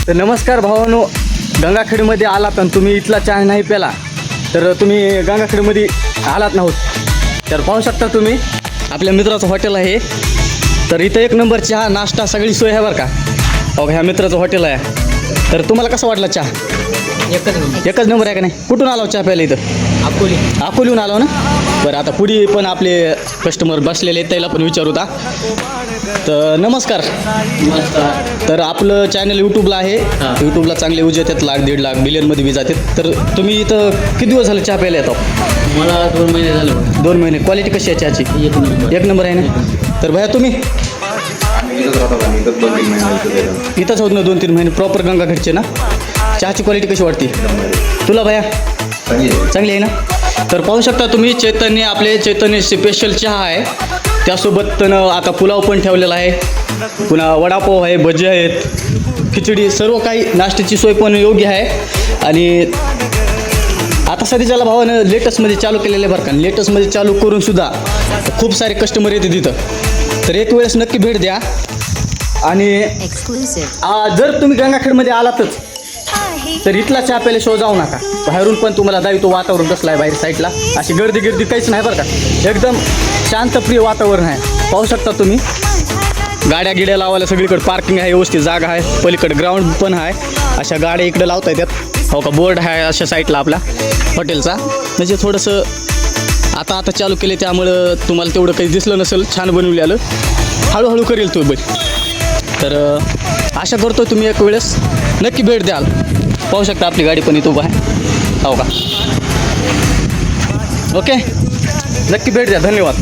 तर नमस्कार भावांनो, गंगाखेडमध्ये आलात आणि तुम्ही इथला चहा नाही प्याला तर तुम्ही गंगाखेडमध्ये आलात नव्हत. तर पाहू शकता तुम्ही आपल्या मित्राचं हॉटेल आहे. तर इथं एक नंबर चहा नाश्ता सगळी सोय आहे बरं का. हो, ह्या मित्राचं हॉटेल आहे. तर तुम्हाला कसं वाटलं चहा? एकच नंबर आहे का नाही? कुठून आलो चहा प्यायला? इथं अकोलीहून आलो ना. बरं, आता पुढे पण आपले कस्टमर बसलेले आहेत, त्याला पण विचारू का. तर नमस्कार. तर आपलं चॅनल यूट्यूबला आहे. यूट्यूबला चांगले व्ह्यूज येतात, 1,00,000 1,50,000 बिलियनमध्ये बी जातात. तर तुम्ही इथं किती दिवस झाले चहा प्यायला येतो? मला 2 महिने झाले. 2 महिने. क्वालिटी कशी आहे चहाची? एक नंबर आहे ना. तर भैया तुम्ही इथंच होत ना 2-3 महिने प्रॉपर गंगाखेडचे ना. चहाची क्वालिटी कशी वाटते तुला भैया? चांगली आहे ना. तर पाहू शकता तुम्ही चैतन्य, आपले चैतन्य स्पेशल चहा आहे. त्यासोबत आता पुलाव पण ठेवलेला आहे, पुन्हा वडापाव आहे, भजी आहेत, खिचडी, सर्व काही नाश्त्याची सोय पण योग्य आहे. आणि आता सध्याच्याला भावानं लेटेस्टमध्ये चालू केलेलं आहे बरं का. लेटेस्टमध्ये चालू करून सुद्धा खूप सारे कस्टमर येते तिथं. तर एक वेळेस नक्की भेट द्या. आणि जर तुम्ही गंगाखेडमध्ये आलातच तर इथला चहा प्यायल्याशिवाय जाऊ नका. बाहेरून पण तुम्हाला दायित्व वातावरण कसलं आहे बाहेर साईडला, अशी गर्दी गिर्दी काहीच नाही बरं का. एकदम शांतप्रिय वातावरण आहे. पाहू शकता तुम्ही गाड्या गिड्या लावायला सगळीकडे पार्किंग आहे, व्यवस्थित जागा आहे. पलीकडे ग्राउंड पण आहे. अशा गाड्या इकडे लावता येतात. हो का, बोर्ड आहे अशा साईडला आपला हॉटेलचा. म्हणजे थोडंसं आता चालू केले त्यामुळं तुम्हाला तेवढं काही दिसलं नसेल. छान बनवलेलं, हळूहळू करेल तो बघ. तर आशा करतो तुम्ही एक वेळेस नक्की भेट द्याल. पाहू शकता आपली गाडी पण इथं उभा आहे. हो का. ओके, नक्की भेट द्या. धन्यवाद.